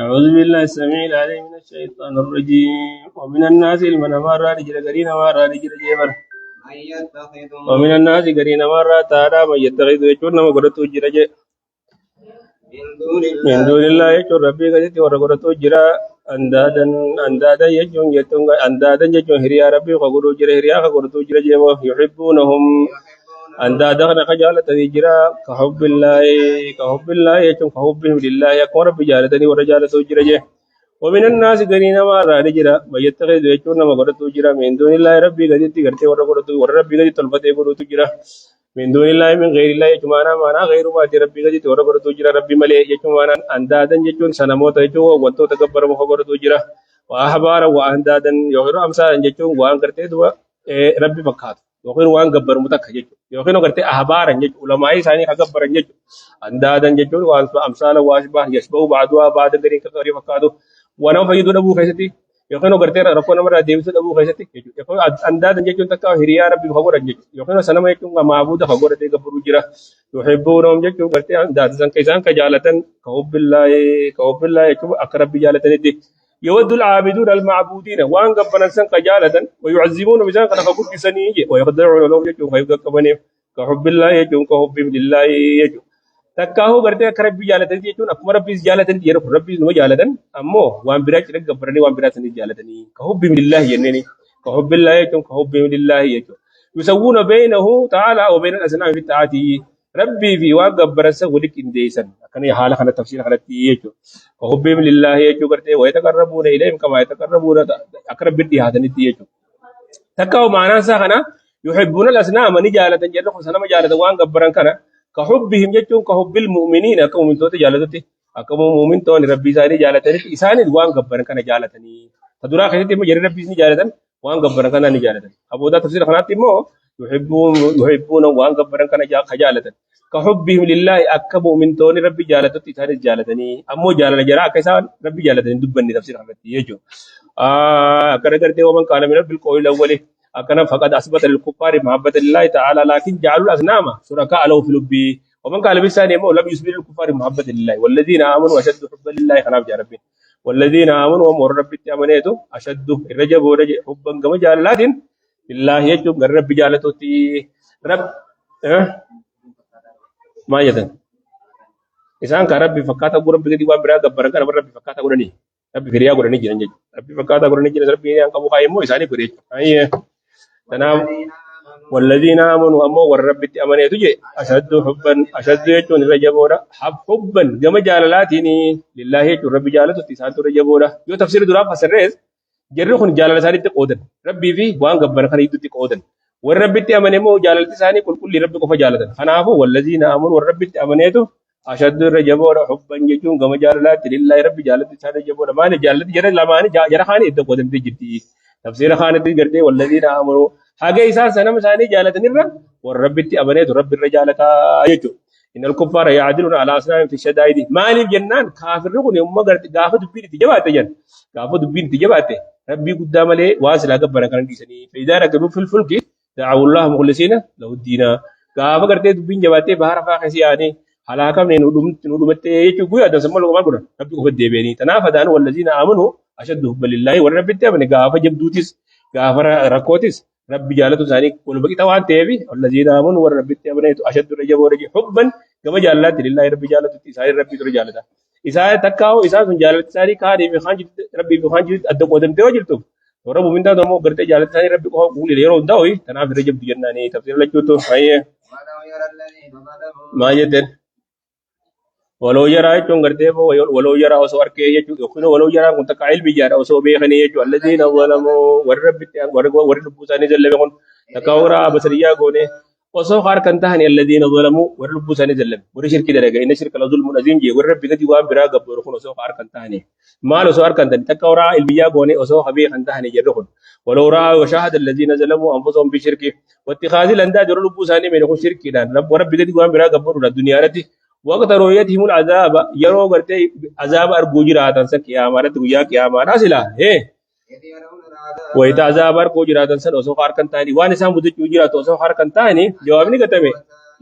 أعوذ بالله السميع العليم من الشيطان الرجيم ومن الناس من أمر رجل قرين أمر رجل جبر ومن الناس قرين أمر تعالى من يتخذ يجور نما قرأت جرج من دون الله يجور ربي قدت ورقرأت جرا أندادا يجون يتون أندادا يجون هريا ربي قرأت جرا هريا قرأت جرا جوا يحبونهم أندادا خجالة جرا كحب الله يجون كحبهم لله يكون ربي جالتني ورجالة جرا ومن الناس قرين ما رجلا ويتخذ يجون ما قرأت جرا من دون الله ربي قدت قرأت وربي قدت طلبت قرأت جرا من دون الله من غير الله يجمعنا معنا غير ما ربي قدت ورقرأت جرا ربي ملئ يجمعنا أندادا يجون سنموت يجوا وانتو تكبر مخبرت جرا وأحبارا وأندادا يغير أمسا يجون وان قرأت دوا ربي فكات يغير وان قبر متك يجون يغير قرأت أحبارا يجون علماء ثاني خبر يجون أندادا يجون وان أمثال واشبه يشبه بعضها بعض غير كثير فكاتو وانا فيدون أبو خيستي يقولون قرتين ركونا مرة ديوسد أبو خيستي يقول أنداد يجون تكا هريا ربي فقور يجون يقولون سلام يجون معبود فقور تيجا بروجرا يحبونهم يجون قرتين أنداد كيسان كجالة كحب الله يجون أقرب بجالة ندي يود العابدون المعبودين وان قبنا سن كجالة ويعذبون بجان كنا فقور كسنيجي ويخدعون لهم يجون خيبك كبني كحب الله يجون كحب لله يجون takkahu garte akka rabbi jaalatanii jechuun akkuma rabbiis jaalatanii yeroo rabbiis nama jaalatan ammoo waan biraa cidha gabbaranii waan biraa sanii jaalatanii ka hubbi lillahi jenneeni ka hubbi lillahi jechuun ka hubbi lillahi jechuun yusawwuna baynahu ta'ala wa bayna al-asnaam fi ta'ati rabbii fi waan gabbaran san walitti qindeessan akkana haala kana tafsiira kanatti jechuun ka hubbi lillahi jechuun garte wa yataqarrabuuna ilayhim kama yataqarrabuuna akka rabbi dhiyaatanitti jechuun takkahu maanaan isaa kana yuhibbuuna al-asnaama ni jaalatan jedhu sanama jaalatan waan gabbaran kana كحبهم جتون كحب المؤمنين أكو من توت جالتتي أكو مؤمن تون ربي ساني جالتني إساني دوان قبرن كنا جالتني تدرا خيرتي ما جري ربي سني جالتن وان قبرن كنا نجالتن أبو دا تفسير خناتي مو يحبون وان قبرن كنا جالتن كحبهم لله أكو مؤمن تون ربي جالتتي إساني جالتني أمو جالنا جرا كيسان ربي جالتني دبني تفسير خناتي يجو أكره كرتي ومن كان من بالقول الأول أكنا فقد أثبت للكفار محبة الله تعالى لكن جعلوا الأصنام شركاء له في لبه ومن قال بالثاني لم يثبت للكفار محبة لله والذين آمنوا أشد حبا لله خلاف ربي والذين آمنوا ومر ربي أمنيته أشد الرجب ورجع حبا كما جعل لكن لله يجب رب جعلته رب ما يدن إنسان كربي فكاتا ربي كدي وابرا غبرا كان ربي فكاتا غرني ربي فريا غرني جنجي ربي فكاتا غرني جن ربي أنك أبو خايمو إنساني فريا أيه تنام والذين آمنوا أمو والرب أمنوا تجي أشد يجون رجبورا حبا كما جاللاتني لله يجون رب جالته تسعة رجبورا يو تفسير دراب فسرز جرّخون جالل ساري تقودن ربي في وان قبر خريدو تقودن والرب أمنوا جالل تساني كل رب كفا جالتن فنافو والذين آمنوا والرب أمنوا أشد رجبورا حبا يجون كما جاللات لله رب جالته تسعة رجبورا ما نجالت جرّ لماني جرّ خاني تقودن تجتي تفسير خانة تجرّ والذين آمنوا حاجة إنسان سنة مساني جالتني الرب والرب أبنيت رب الرجال يجو إن الكفار يعدلون على أصنام في الشدائد ما لي جنان كافر ركون يوم ما قرت قافة دبين تجبات جن قافة دبين تجبات ربي قدام له واصل أقبل كان كيسني فإذا ركبوا في الفلك دعوا الله مخلصين له الدين قافة قرت دبين جبات بحر فاخسياني حلاكم ندمت يجو قوي هذا سمى له ما قرن ربي قفد دبيني تنافدان والذين آمنوا أشد حبا لله والرب أبني قافة جبدوتيس قافة ركوتيس ربي جالته ثاني كل بقي توان تبي الذين آمنوا والرب أبنيت أشد رجب ورجي حبا كما جالت لله ربي جالته تسائر ربي ترجالته إساء تكاو إساء سن جالت ثاني كاري بخانج ربي بخانج أدب ودم تواجلتو ورب من ده دمو قرت جالت ثاني ربي كه قول ليرو داوي تناف رجب ديناني تفسير لجوتو هاي ما يدن ولو يرى يجون قرتي ولو يرى وسوار كي يجون ولو يرى كنت كايل بيجار وسو بيخني يجون الذين ظلموا ورب بوساني زلمون تكاورا بسريا غوني وسو خار كنتهني الذين ظلموا ورب بوساني زلم ورشرك درجه ان شرك الظلم عظيم جي ورب بيجي وان برا غبر كون وسو خار كنتهني مال وسو خار كنتهني تكاورا البيا غوني وسو خبي كنتهني جرخون ولو را وشاهد الذين ظلموا انفسهم بشرك واتخاذ الانداد ورب بوساني من شرك دان رب بيجي وان برا غبر الدنيا رتي وقت رؤيتهم العذاب يروا برتي عذاب أرجو جراتن سك يا مارت ويا يا مارا سلا هه وإذا عذاب أرجو جراتن سك أسوق أركن تاني وان سام بدو جرات أسوق أركن تاني جواب ني كتبه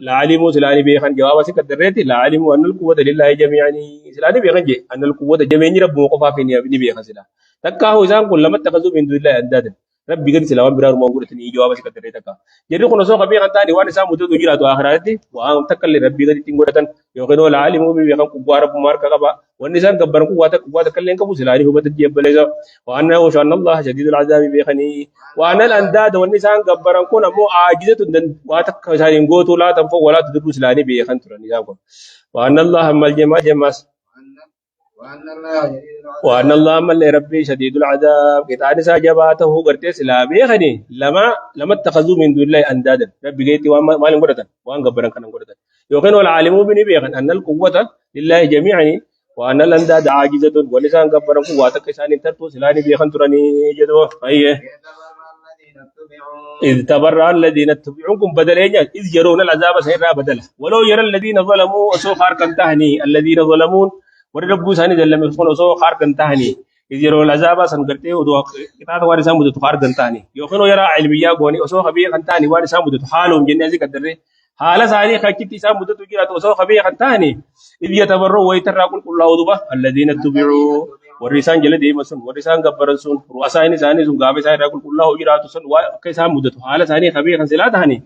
لعلموا سلاني بيخن جواب سكدريت لعلموا أن القوة لله جميعا سلاني بيخن جي أن القوة جميعا رب موقفا في نبي بيخن سلا تكاهو إنسان كلما اتخذوا من دون الله أندادا ربي قد سلا وان برار موجودة تني جواب سكدريت تكا جري خنا سوق بيخن تاني وان سام مدو جرا تو آخراتي وان تكل ربي قد تنقول تن يوكنوا لعلموا بيخن كبار بمار كعبا وان إنسان كبر قوة كلين كبو سلاني هو بتجيب بلزا وأنه شأن الله شديد العذاب بيخني وأن الأنداد والنسان كبران كون مو عاجزة واتك سالين قوتو لا تنفع ولا تدرس لاني بيخن ترى نظام وأن الله مل جما جماس وأن الله مل ربي شديد العذاب كتان ساجباته قرتي سلا بيخني لما اتخذوا من دون الله أندادا ربي قيتي وما لهم قرتن وأن كبران كان قرتن يوكن والعالمون بني بيخن أن القوة لله جميعا وأن الأنداد عاجزة ولسان كبران قواتك سالين ترتو سلاني بيخن ترى جدو أيه إذ تبرأ الذين اتبعوكم بدلين إذ يرون العذاب سيرا بدلا ولو يرى الذين ظلموا أسوء خارقا تهني الذين ظلمون وربوا ساني ذلهم يكون أسوء خارقا تهني إذ يرون العذاب سنقرته ودو كتاب وارسان مدت خارقا تهني يوخنو يرى علميا قوني أسوء خبيئا تهني وارسان مدت حالهم جنة ذكر حال ساني خاكتي سام مدت وجرات أسوء خبيئا تهني إذ يتبرأ ويترى كل الله ودبا الذين اتبعوا ورسان جل ديما سن ورسان غبرن سن رؤساء ساني سن غابي سان راكل كله جرات سن وكيسا مدته حال ساني خبير سلا تهني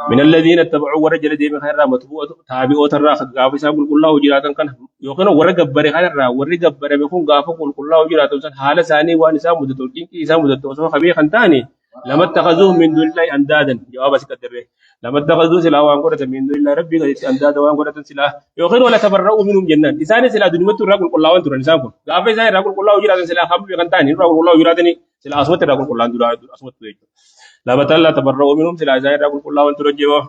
من الذين اتبعوا ورجل ديما خير متبوع تابعوا ترى غابي سان كله جرات كان يوكن ور غبر خير ور غبر بكون غافو كله جرات سن حال ساني وانسا مدته كي سان مدته سو خبير تاني لما اتخذوه من دون الله اندادا جواب سكدره لما اتخذوا سلا وان قرة من دون الله ربي قد اندادا وان قرة سلا يوخن ولا تبرؤوا منهم جنات إساني سلا دنيا تراكل كل وان ترى نسامكم غافي سان راكل كل وجرات سلا خم بيغنتاني راكل كل وجراتني سلا أسمت راكل كل وان ترى أسمت تيجي لما تلا تبرؤوا منهم سلا إساني راكل كل وان ترى جوا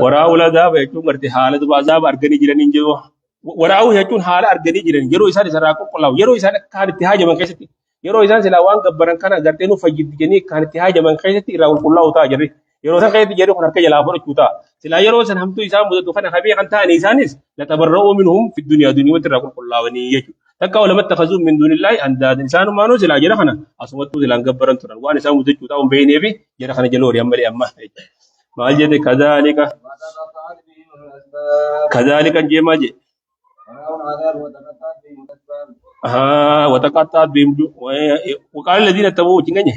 وراء العذاب يكون مرتي حالة بعذاب أرجني جرانين جوا وراء يكون حالة أرجني جرانين يرو إساني سلا راكل كل وان يرو إساني كان اتحاج من كيستي يرو إساني سلا وان كبران كان أجرتينو فجد جني كان اتحاج من كيستي راكل كل وان تاجري yeroo san keessatti jedhu kan harka jalaa fudhachuu ta'a. Silaa yeroo san hamtuu isaan mudatu kana habee kan ta'an isaanis latabarra'uu minhum fi duniyaa duniyatti irraa qulqullaa'anii jechuudha. Takka walama takhazuu min duunillaahi andaadan isaanumaanuu silaa jedha kana asumattuu silaan gabbaran turan waan isaan mudachuu ta'u hin beeknee fi jedha kana jala horii ammalee amma. Maal jedhe kazaalika jeemaa jedhe. وتقطعت بهم وقال الذين اتبعوا جنجه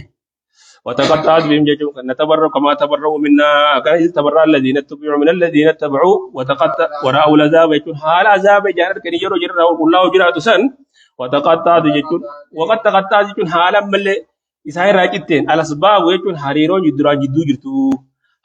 وتقطعت بهم جيشهم نتبرأ كما تبرؤوا منا كان تبرأ الذين اتبعوا من الذين اتبعوا وتقطع وراءوا العذاب يكون حال عذاب جانت كن يرو جرا الله جرا تسن وتقطعت يكون وقد تقطعت يكون حالا مل إسحاق راكتين على أسباب يكون حريرون يدران جدو جرتو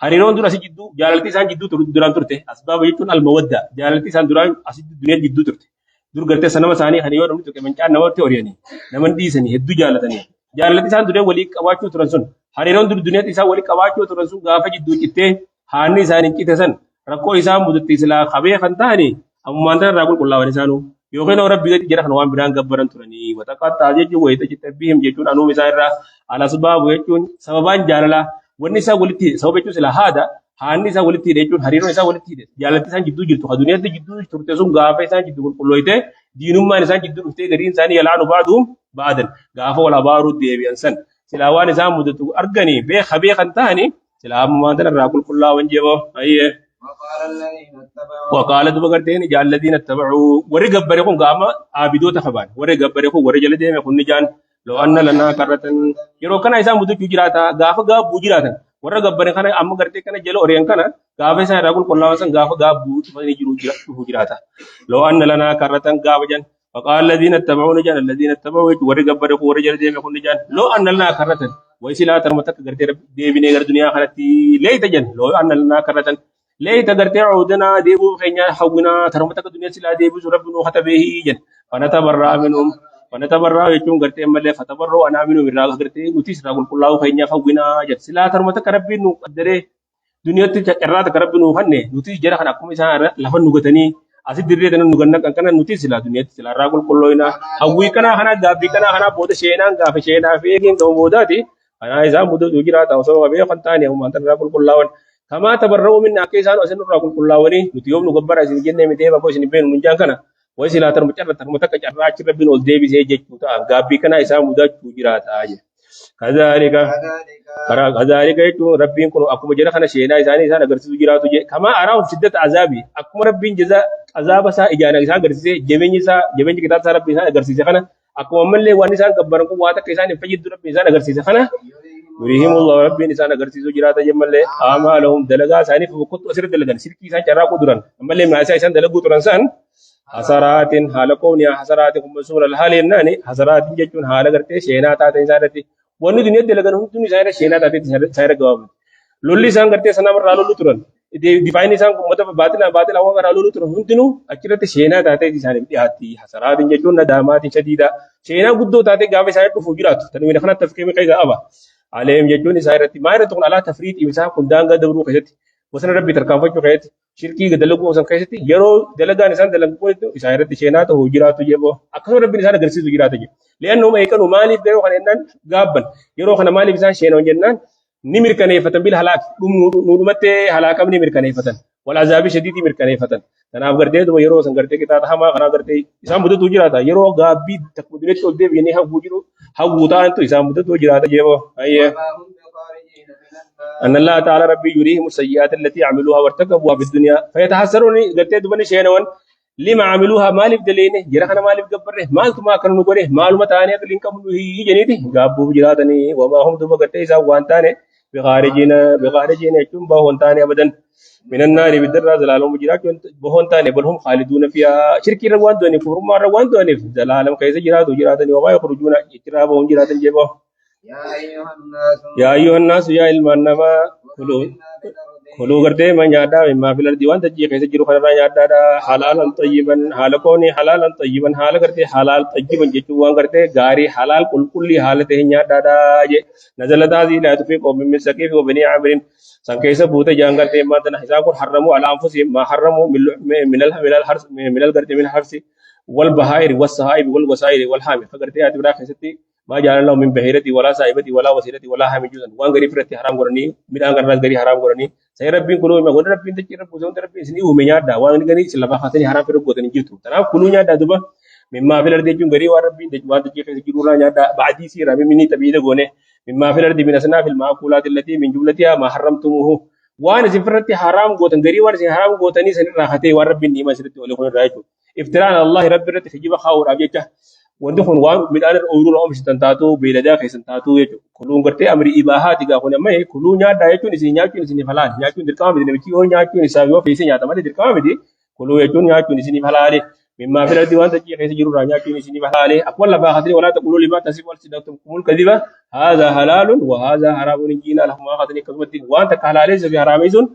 حريرون درا جدو جالتي سان جدو دران ترته أسباب يكون المودة جالتي سان دران أسد الدنيا جدو ترته dur garte sanama sani haniyo dum to kemen kan nawarte oriyani naman di sani heddu jalatani jalati san dure wali qabachu turan sun hariron dur duniyat isa wali qabachu turan sun gafa jiddu kitte hani sani kitte san rakko isa mudutti sila khabe khantani amman tan raqul kullawani sanu yo keno rabbi gati jara kan wan biran gabbaran turani wata qatta jeju wayta kitabihim jejun anu misaira ala sababu yejun sababan jalala wani sa walitti sababu sila hada hani isa walitti jechuun hariiroo isaa walitti hidhe jaalatti isaan jidduu jirtu ha duniyaatti jidduu turte sun gaafa isaan jidduu qulqulloyte diinummaan isaan jidduu dhuftee gariin isaanii yalaanu baaduum baadan gaafa wal abaaruu deebi'an san silaa waan isaan mudatu arganii beeka beekan ta'anii silaa ammaa tanarraa qulqullaa'an jeeboo ayyee وقالت بغرتين جال الذين اتبعوا ورغب بريكم قام عابدو تخبان ورغب بريكم ورجل ديم كن جان لو ان لنا كرة يرو كان ايسا مدو جراتا غاف غاب بوجراتا warra gabbare kana amma gartee kana jala oriyaan kana gaafa isaan irraa qulqullaa'an san gaafa gaabbuu dhufanii jiru jiraata loo anna lanaa karratan gaafa jan faqaala alladhiina ittaba'uuna jan alladhiina ittaba'uu warri gabbare kun warri jala deeme kun jan loo anna lanaa karratan waysi laa tarma takka gartee deebinee gara duniyaa kanatti leeyta jan loo anna lanaa karratan leeyta gartee cuudanaa deebuu keenya hawwinaa tarma takka duniyaa silaa deebisu rabbi nuu katabeehi jan fanatabarraa minhum ونتبرع يكون قرتي ملة فتبرع أنا منو من راغ قرتي وتيس راغل كلاه خينيا فوقنا جت سلا ترمت كربي نو قدره دنيا تجرات كربي نو خنّي نوتيس جرا خنا كم إنسان لفن نقطني أسيد دري تنا نقولنا كنا نوتيس سلا دنيا سلا راغل كلاه هوي كنا خنا دابي كنا خنا بود شينا غاف شينا فيكين كم بوداتي أنا إذا مدو تجرا تاوسوا غبي خنتاني هم أنت راغل كلاه كما تبرعوا من أكيسان أسنو راغل كلاه وني نتيوم نقبر أسين جنة متى بقول سنبين من جانكنا ويسلا ترمت كربي نول ديبي سيجي كوتا غابي كنا إسا مدة تجرا تاج كذلك كذلك يجون ربين كنوا أكما جرى خنا شينا إساني إسان أغرسي جراتو جي كما أراهم شدة عذابي أكما ربين جزاء عذاب سا إجانا إسان أغرسي جميني كتاب سا ربين إسان أغرسي خنا أكما من لي وان إسان كبرنكم واتا كيسان فجد ربين إسان أغرسي خنا يريهم الله ربين إسان أغرسي جراتا جمال لي أعمالهم دلغا ساني فبقوت أسر دلغا سيركي إسان شراكو دران أما لي ما إسان دلغو دران سان حسرات حالكون يا حسرات مسؤول الحال إنني حسرات جتون حال غرتي شينا تاتي إسانتي wanni dunia dalagan hundi saya shena tadi saya gawam lolli sang garte sana mar lalu turan define sang mata batil awang lalu turan hundi nu akirate shena tadi di sana di hati hasarat injun na damati shadida shena guddo tadi gawe saya tu fujirat tanu min khana tafkim kaiza aba alayhim jajun saya rati ma ratun ala tafrit imsa kundanga dabru kayati wasana rabbi tarkafa kayati shirki dalagu san kayati yaro dalaga nisan dalagu ko saya rati shena to hujiratu jebo akho rabbi nisan garsi hujiratu je لأنه ما يكونوا مالي بيرو خنا إنن جابن يرو خنا مالي بيسان شيء نوجنن نمر كنيه فتن بالهلاك نورمته هلاك من نمر كنيه فتن والعذاب شديد نمر كنيه فتن أنا أفكر ده يرو سنغرتة كتا هما خنا غرتة إسام بدو توجي راتا يرو غابي تكمدري تودي بيني ها بوجرو ها بوتا أنتو إسام بدو توجي راتا جيبو أيه أن الله تعالى ربي يريهم السيئات التي عملوها وارتكبوها في الدنيا فيتحسرون غرتة دبني شيء نوان لما عملوها مالف دلينه جرا خنا مالف گبره مال تما كنو غره معلومات اني لين كم هي جنيتي غابو جراتني وما هم تم گتي سا وانتانه بخارجين كم بهونتانه ابدا من النار بدر زلالهم جرات بهونتانه بل هم خالدون فيها شرك روان دوني فرما روان دوني زلالم كيس جراتني وما يخرجون اترابهم جراتن جيبو يا ايها الناس يا علم انما كلوا غرتي من يادا مما في الارض وان تجي كيس جرو خنا يادا حلالا طيبا حالكوني حلالا طيبا حال غرتي حلال طيبا جتو وان غرتي غاري حلال كل حالته يادا جي نزل هذه لا تفيق من سكيف وبني عامر سان كيس بوت جان غرتي ما تن حساب حرموا على انفسهم ما حرموا من الحرس من الغرتي من الحرس والبهائر والسهائب والوسائل والحامل فغرتي اتبرا خيستي ما جعل الله من بهيرتي ولا سائبتي ولا وسيلتي ولا حامل جزء وان غري فرتي حرام غرني ميدان غرنا غري حرام غرني saya rabbi kulo ma gon rabbi te kira buzo rabbi sini u menya da wang gani sila ba fatani haram fere godani jitu tana kulunya da duba mimma filar de jun gari wa rabbi de wa de ke jiruna nya da ba'di si rabbi minni tabida gone mimma filar de min asnaf al ma'kulat allati min jumlatiha ma haramtumuhu wa ana zifrati haram gotan gari wa haram gotani sani rahate wa rabbi ni ma sirti wala kun raitu iftirana allah rabbi rati fijiba khawr abjata wanda kun wa min anar urur am shitan tatu be da kai san tatu yato kulun garte amri ibahati ga kun mai kulun ya da yato ni sin yato ni sin halal yato dir kama ni ci on yato ni sabi wa fe sin ya tamade dir kama di kulun yato ni yato ni sin halal mimma fil ardi wa anta ji kai jiru ra yato ni sin halal aqwala ba khadri wala taqulu lima tasif wal sidatum kumul kadhiba hadha halalun wa hadha haramun jina lahum ma khadri kazmatin wa anta halal zabi haramizun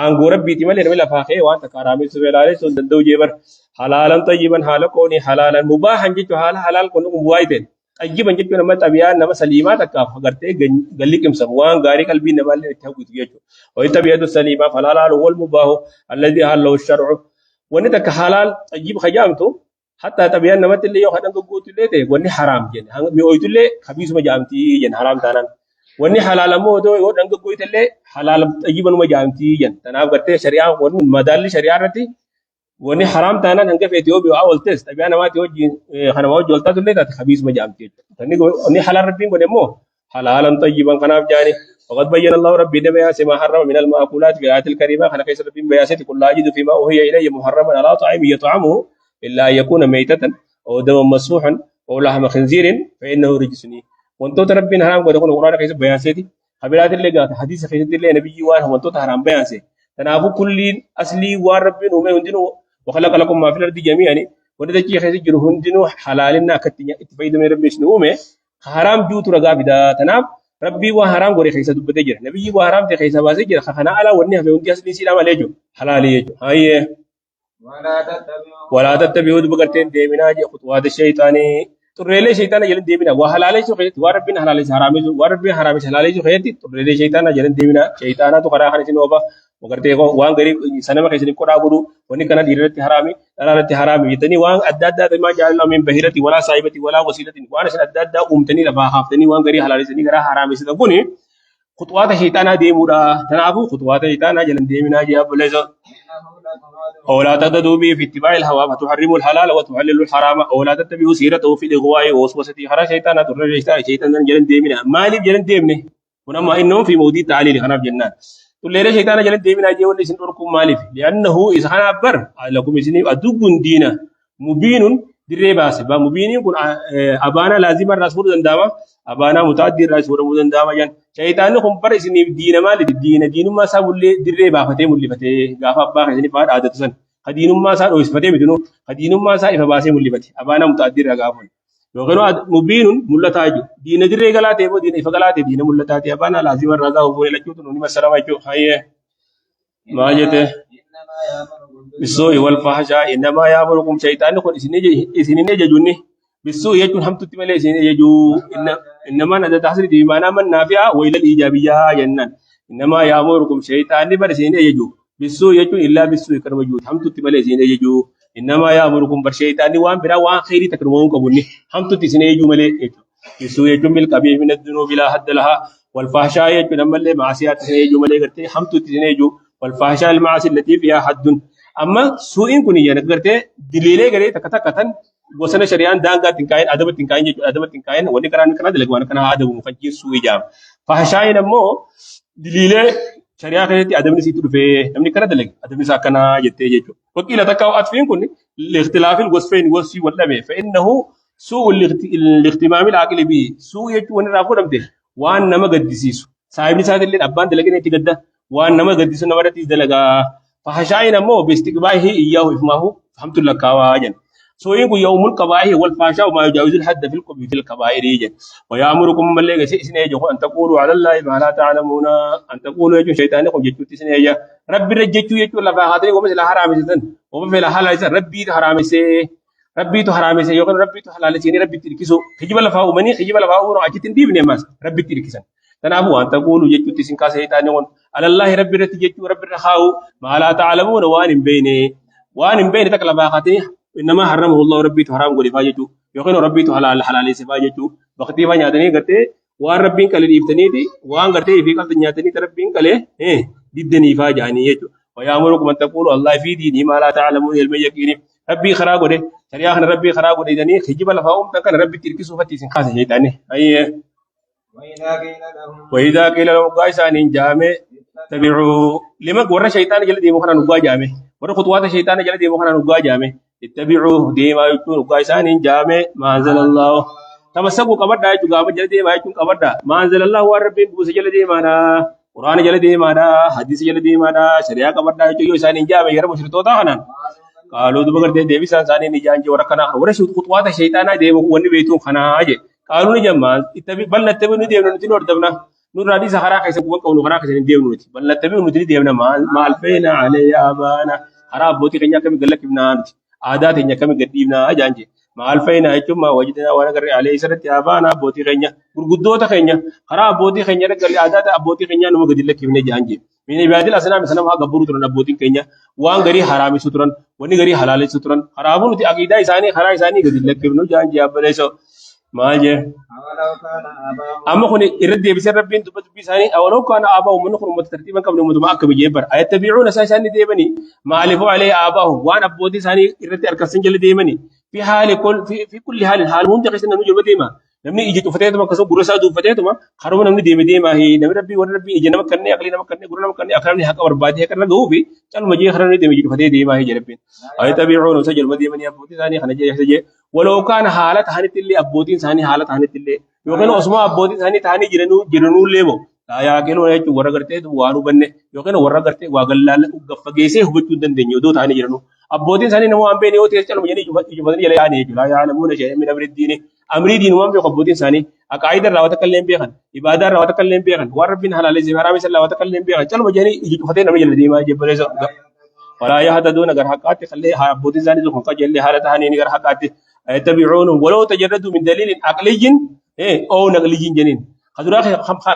an gorabbi timale mala faaqe wa anta haramizun zabi halal sun dandau jebar حلالا طيبا حالا كوني حلالا مباحا جيتو حالا حلال كوني مبوايتين طيبا جيتو نما طبيعة نما سليمة تكاف غرتي غلي كم سموان غاري قلبي نما اللي تهوت جيتو وهي طبيعة السليمة فالحلال هو المباح الذي حله الشرع ونتك حلال طيب خجامتو حتى طبيعة نما اللي يو خدان غوتو ليتي وني حرام جن مي اويتو لي خبيث ما جامتي جن حرام تانان وني حلال مو دو يو دنگ غويتو لي حلال طيبا ما جامتي جن تناب غرتي شريعة ون مدال شريعة رتي وني حرام تانا نانك في اثيوبيا اول تيست ابي انا ما تيجي خنا ما جولتا تلي تات خبيث ما جامتي تني ني حلال ربين كو حلالا طيبا كنا جاني وقد بين الله ربي دم ما حرم من المأكولات في الآيات الكريمة خنا كيس ربين بياسات كل لا يجد فيما وهي اليه محرما على طعام يطعمه الا ان يكون ميتة او دما مسفوحا او لحم خنزير فانه رجسني وانتو ربين حرام كو القران كيس بياسات خبرات اللي قال حديث كيس اللي نبي وان وانتو حرام بياسات تنافو كل اصلي وربين ومن وخلق لكم ما في الارض جميعا wanda take kai jiru hundinu halalin na katinya ittifaidu mai rabbi shinu me haram jutu raga bida tanab rabbi wa haram gore kai sa dubbade jira nabi wa haram te kai sa ba sai jira khana ala wonni hafe undi asli sila malejo halali yejo haye wala tattabi'u dubagarten demina je khutuwat shaytani turrele shaytana jelen demina wa halale so kai wa rabbin halale harami wa rabbin harami halale so kai turrele shaytana jelen demina shaytana to qara khani sinoba وقرتي وان غريب سنما كيسن كودا غدو وني كان ديرتي حرامي دلالتي حرامي يتني وان اداد ما جعل الله من بهيرتي ولا صاحبتي ولا وسيلتي وانا سن اداد امتني لبا خافتني وان غري حلال سني غرا حرامي سن كوني خطوات شيطان ديمودا تنافو خطوات شيطان جلن ديمنا جاب ليس أو لا تقتدوا به في اتباع الهوى فتحرموا الحلال وتحللوا الحرام أو لا تتبعوا سيرته في الإغواء ووسوسة خرا شيطان ترى شيطان جلن ديمنا مالي جلن ديمني ونما إنهم في مودي تعليل خناف جنان تقول شيطان جلن ديمنا جي ولا سنوركم مالف لأنه إذا خنا أكبر لكم إذن أدوبون دينا مبين دريباس با مبين يكون أبانا لازم الرسول دنداما أبانا متعدي الرسول دنداما جن شيطان لكم برسني دين مال دين ما سابول دريبا فتي مولي فتي غافا با خزني فاد عادة سن خدين ما سا أويس فتي بدونو خدين ما سا إفباسي مولي فتي أبانا متعدي الرغافون يوغنو مبين ملتاجو دين دري غلاتي بو دين إفغلاتي دين ملتاتي أبانا لازم الرغاو بو لكيوتو نوني السلام عليكم هاي ما جته بالسوء والفحشاء إنما يأمركم شيطان يقول إسنين يجوني بالسوء يجون هم تتملي إسنين يجو إنما ندى تحصل بمعنى من نافعة وإلى الإيجابية جنان إنما يأمركم شيطان برسين يجو بالسوء يجون إلا بالسوء كرمجود هم تتملي إسنين يجو إنما يأمركم برشيطان وان برا وان خيري تكرمون كبني هم تتسنين يجو ملي يجو بالسوء يجون بالكبير من الذنوب لا حد لها والفحشاء يجون أما اللي معصيات يجو ملي قرتي هم تتسنين يجو والفحشاء المعاصي التي فيها حد أما سوء كوني يعني قرتي دليلة قرتي تكتكتن وسنا شريان دانغا تنكاين أدب تنكاين وني كنا دلك وانا كنا أدب مفجر سوء جام فحشاء نمو دليلة شريان قرتي أدب نسيتو في نمني كنا دلك أدب نساكنا جتة جتو وكيلا تكاو أتفين كوني لاختلاف الوصفين وصفي ولا به فإنه سوء الاهتمام العاقل به سوء يجو ونرافو رمته وان نما قد ديسيسو صاحب نسات اللي أبان دلقين يتقدّا وان نما قد ديسو نما رتيز دلقا فحشاين مو باستقباله إياه إفماه فهمت لك واجن سوين يوم القبائح والفحشاء وما يجاوز الحد في الكبائر يجن ويأمركم من لغة سنيجه أن تقولوا على الله ما لا تعلمون أن تقولوا يجو شيطانكم جتو تسنيجه ربي رجتو يجو لفاقاتي ومثل حرام سن ومثل حلال سن ربي حرام سي ربي تو حرام سي يقول ربي تو حلال سي ربي تركيسو خجب لفاو مني خجب لفاو رو أجتن دي بنيماس ربي تركيسن تنابو أن تقولوا جتو تسن كاسيتانيون على الله ربي رتجتو ربي رخاو ما لا تعلمون وان بين تكلفاقاتي إنما حرمه الله ربي تو حرام قولي فاجتو يقول ربي تو حلال سي فاجتو وقتي فانيا دني قرتي وان ربين كالي ديفتني دي وان قرتي في قلت نياتني تربين كالي ديدني فاجاني يجو ويأمركم أن تقولوا الله في ديني ما لا تعلمون علم يقيني ربي خراغو دي شريعة ربي خراغو دي دني خجب لفاهم تكن ربي تركسو فتي سنخاس شيطاني أيه وإذا قيل لهم قائسان جامع اتبعوا لما ورا شيطان جل دي مخنا نقا جامع ورا خطوات الشيطان جل دي مخنا نقا جامع اتبعوا ديما يكون قائسان جامع ما أنزل الله تمسكوا كبدا يجوا قام جل دي ما يكون كبدا ما أنزل الله وربي بوس جل دي مانا قرآن جل دي مانا حديث جل دي مانا شريعة كبدا يجوا يسان جامع يرى مشرتو تاهنا قالوا دبر دي بيسان ساني نجانجي ورا كنا ورا شو خطوات الشيطان دي وني بيتون خنا أجي قالوا نجمع بل نتبع نديم نتنور دبنا نور رادي سهرا كيس بوك أو نهرا كيس نديم نوتي بل نتبع نديم ما ألفينا عليه آبانا خراب بوتي كنيا كم يقول لك ابن عادات كنيا كم يقدمنا أجانجي ما ألفينا أيكم ما وجدنا وانا قرر عليه سرت آبانا بوتي كنيا برغدو تكنيا خراب بوتي كنيا نقول عادات بوتي كنيا نمو قدر لك ابن جانجي من عباد الأصنام مثلا ما قبرو ترنا بوتي كنيا وان غري حرامي سترن وني غري حلال سترن خرابو نتي عقيدة إنساني خرا إنساني قدر لك ابن جانجي أبليسو ماجه أما خوني إرد بيسر ربين تبت بيساني أولو كان آباهم من خرم ترتيبا قبل مدمع كبيجبر أيتبعون ساني ديمني ما ألفوا عليه آباهم وأنا أبودي ساني إرد أركسن جل ديمني في حال في كل حال هم تقصنا نجول بديما نمني يجي تفتيت ما كسب برسا دو فتيت ما خرم نمني ديما هي نمي ربي ور ربي يجي نمك كني أقلي نمك كني قرنا نمك كني أكرمني حق وربادي هكذا جو في كان مجيء خرمني ديما يجي فتيت ديما هي جربين أيتبعون سجل بديمني أبودي ساني خنجي يحتاج ولو كان حالة هانت اللي أبودين ثاني حالة هانت اللي يوكل أسماء أبودين ثاني جرنو ليبو لا يأكل ولا يجوا ورا قرتة وانو بني يوكل ورا قرتة وعقلال وقفقيسه هو بتشودن دنيو دو ثاني جرنو أبودين ثاني نمو أم بيني وتيس كلام يعني يجوا يلا يعني لا يعلمون شيء من أمر الدين وام بيقبودين ثاني أكايد الروات كلهم بيخن إبادة الروات كلهم بيخن وربنا حلال زهرة مثل الروات كلهم بيخن كلام يعني يجوا فتين نمي جلدي ما يجيب بريزو ولا يهتدون غير حقات خليه أبودين ثاني ذو خنقة جل حالة ثاني غير حقات يتبعون ولو تجردوا من دليل عقلي أو نقلي جنين خذوا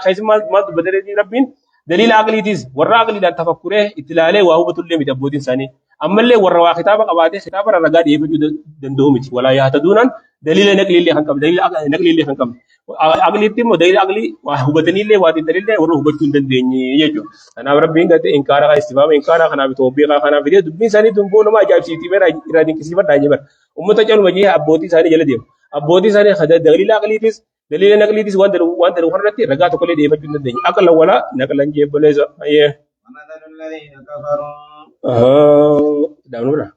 خايس ما بدل ربين دليل عقلي تيز ورا عقلي ده تفكره اطلاعه وهو بتقول لي متبودين ثاني أما اللي ورا كتابك أبادة كتاب الرجال يبجو دندومي ولا يهتدون دليل نقلي اللي خنكم دليل نقلي اللي خنكم عقلي تيمو دليل عقلي وهبتني اللي وادي دليل ده وروح بتكون دنيا يجو أنا ربي إنك إنكار استفهام إنكار خنا بتوبيخ خنا فيديو دبي ساني تنبون ما جاب سيتي مر إرادين كسي بر داجي بر أمتا جل وجيه أبوتي ساني جل ديم أبوتي ساني خد دليل عقلي تيس دليل نقلي تيس وان در وخرتي رجعت كل دي بتكون دنيا أكل ولا نقل نجيب بلزا أيه ومثل الذين كفروا دامنورا